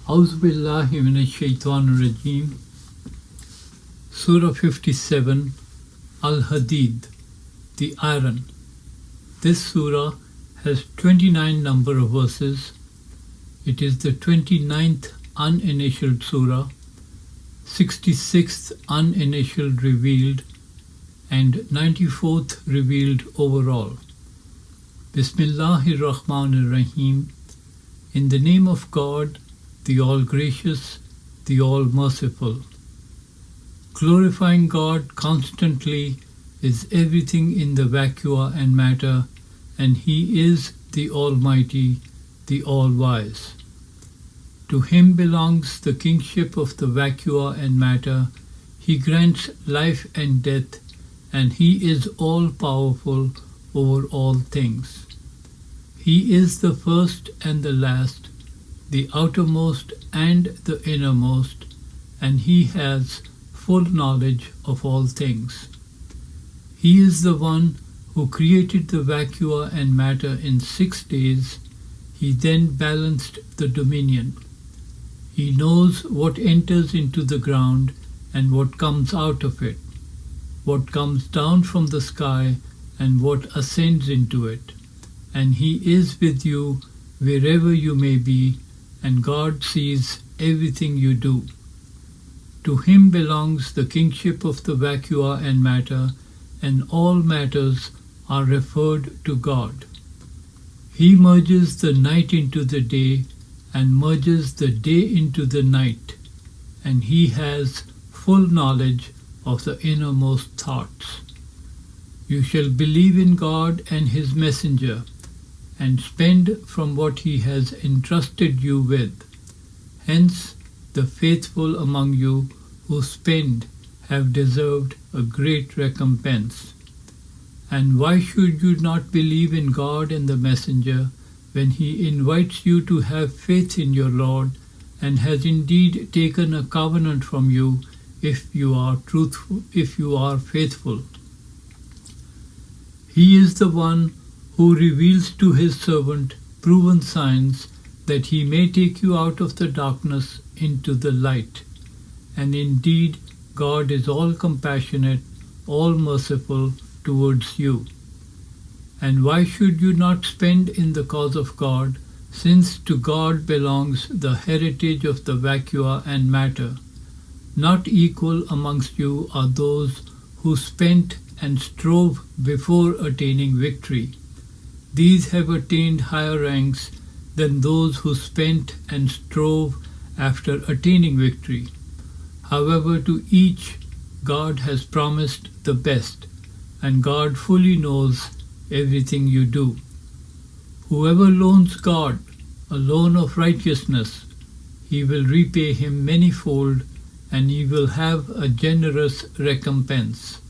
A'udhu billahi minash shaitanir rajeem. Sura 57, Al-Hadeed, the Iron. This surah has 29 number of verses. It is the 29th uninitialed surah, 66th uninitialed revealed, and 94th revealed overall. Bismillahir Rahmanir Rahim. In the name of God, the All-Gracious, the All-Merciful. Glorifying God constantly is everything in the vacua and matter, and He is the Almighty, the All-Wise. To Him belongs the kingship of the vacua and matter. He grants life and death, and He is all-powerful over all things. He is the first and the last, the outermost and the innermost, and He has full knowledge of all things. He is the one who created the vacua and matter in 6 days. He then balanced the dominion. He knows what enters into the ground and what comes out of it, what comes down from the sky and what ascends into it. And He is with you wherever you may be, and God sees everything you do. To Him belongs the kingship of the vacua and matter, and all matters are referred to God. He merges the night into the day and merges the day into the night, and He has full knowledge of the innermost thoughts. You shall believe in God and His messenger, and spend from what He has entrusted you with. Hence, the faithful among you who spend have deserved a great recompense. And why should you not believe in God and the messenger when He invites you to have faith in your Lord and has indeed taken a covenant from you if you are truthful, if you are faithful? He is the one who reveals to His servant proven signs that He may take you out of the darkness into the light. And indeed, God is all compassionate, all merciful towards you. And why should you not spend in the cause of God, since to God belongs the heritage of the vacua and matter? Not equal amongst you are those who spent and strove before attaining victory. These have attained higher ranks than those who spent and strove after attaining victory. However, to each God has promised the best, and God fully knows everything you do. Whoever loans God a loan of righteousness, He will repay him manyfold, and He will have a generous recompense.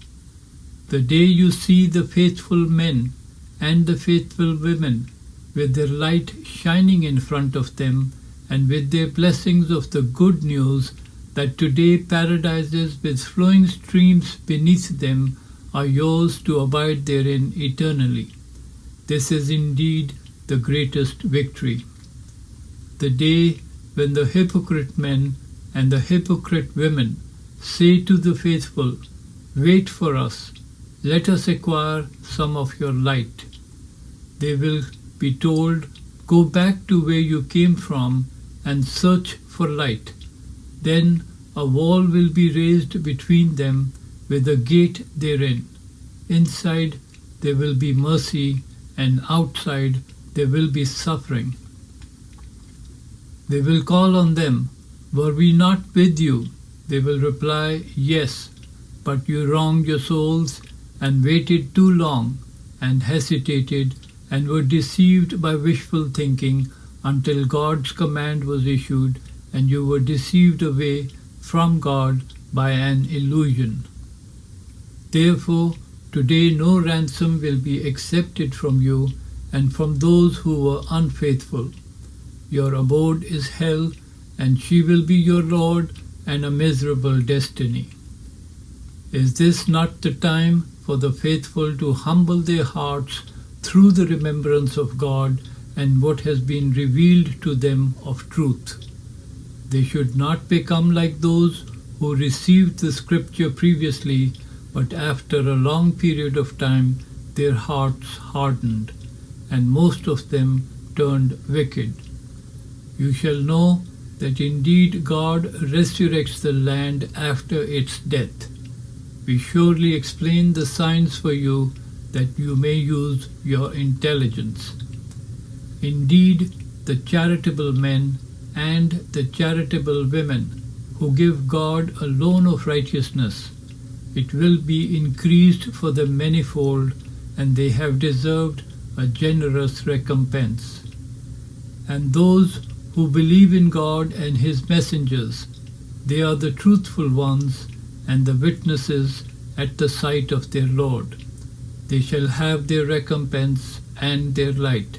The day you see the faithful men and the faithful women with their light shining in front of them, and with their blessings of the good news that today paradises with flowing streams beneath them are yours to abide therein eternally. This is indeed the greatest victory. The day when the hypocrite men and the hypocrite women say to the faithful, "Wait for us, let us acquire some of your light." They will be told, "Go back to where you came from and search for light." Then a wall will be raised between them with a gate therein. Inside there will be mercy, and outside there will be suffering. They will call on them, "Were we not with you?" They will reply, "Yes, but you wronged your souls and waited too long and hesitated and were deceived by wishful thinking until God's command was issued, and you were deceived away from God by an illusion. Therefore, today no ransom will be accepted from you and from those who were unfaithful. Your abode is hell, and she will be your Lord, and a miserable destiny. Is this not the time for the faithful to humble their hearts through the remembrance of God and what has been revealed to them of truth? They should not become like those who received the scripture previously, but after a long period of time their hearts hardened, and most of them turned wicked. You shall know that indeed God resurrects the land after its death. We surely explain the signs for you that you may use your intelligence. Indeed, the charitable men and the charitable women who give God a loan of righteousness, it will be increased for them manifold, and they have deserved a generous recompense. And those who believe in God and His messengers, they are the truthful ones and the witnesses at the sight of their Lord. They shall have their recompense and their light.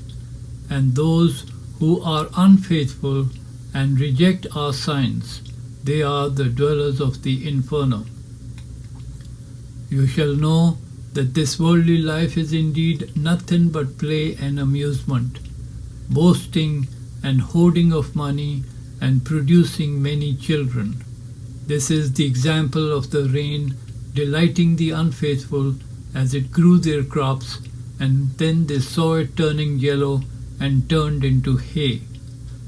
And those who are unfaithful and reject our signs, they are the dwellers of the inferno. You shall know that this worldly life is indeed nothing but play and amusement, boasting and hoarding of money and producing many children. This is the example of the rain delighting the unfaithful as it grew their crops, and then they saw it turning yellow and turned into hay.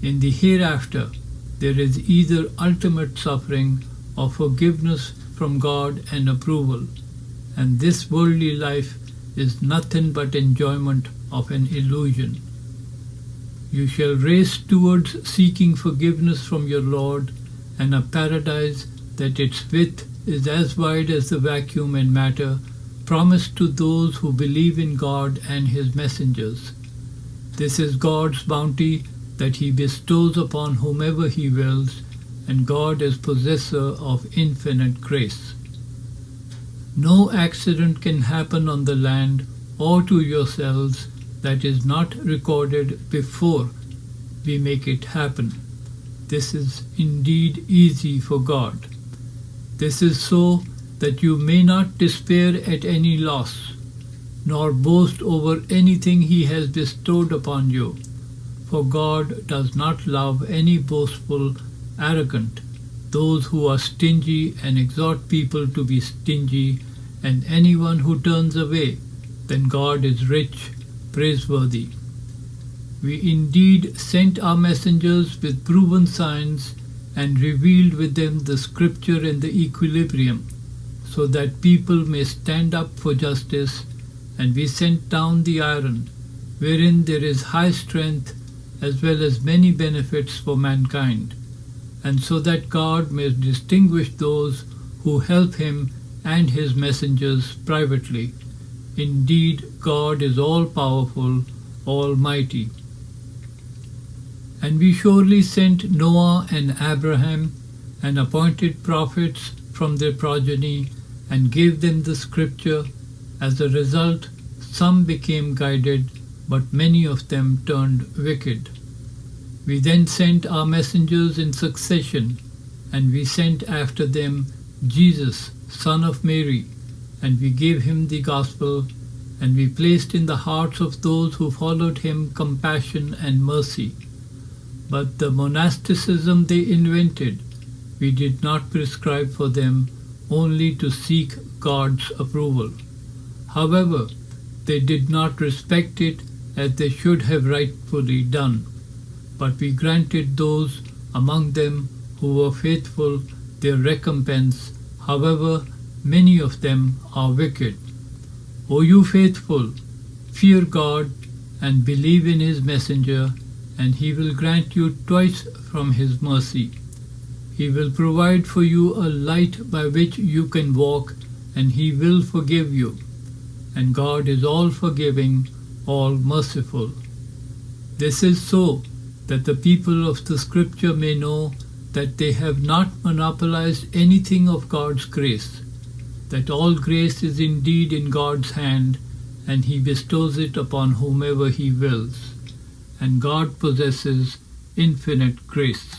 In the hereafter there is either ultimate suffering or forgiveness from God and approval, and this worldly life is nothing but enjoyment of an illusion. You shall race towards seeking forgiveness from your Lord, and a paradise that its width is as wide as the vacuum in matter, promised to those who believe in God and His messengers. This is God's bounty that He bestows upon whomever He wills, and God is possessor of infinite grace. No accident can happen on the land or to yourselves that is not recorded before we make it happen. This is indeed easy for God. This is so that you may not despair at any loss, nor boast over anything He has bestowed upon you. For God does not love any boastful, arrogant, those who are stingy and exhort people to be stingy, and anyone who turns away, then God is rich, praiseworthy. We indeed sent our messengers with proven signs and revealed with them the scripture and the equilibrium, so that people may stand up for justice, and we sent down the iron, wherein there is high strength as well as many benefits for mankind, and so that God may distinguish those who help Him and His messengers privately. Indeed, God is all-powerful, almighty. And we surely sent Noah and Abraham, and appointed prophets from their progeny, and gave them the scripture. As a result, some became guided, but many of them turned wicked. We then sent our messengers in succession, and we sent after them Jesus, son of Mary, and we gave Him the gospel, and we placed in the hearts of those who followed Him compassion and mercy. But the monasticism they invented, we did not prescribe for them, only to seek God's approval. However, they did not respect it as they should have rightfully done. But we granted those among them who were faithful their recompense. However, many of them are wicked. O you faithful, fear God and believe in His messenger, and He will grant you twice from His mercy. He will provide for you a light by which you can walk, and He will forgive you. And God is all-forgiving, all-merciful. This is so that the people of the Scripture may know that they have not monopolized anything of God's grace, that all grace is indeed in God's hand, and He bestows it upon whomever He wills, and God possesses infinite grace.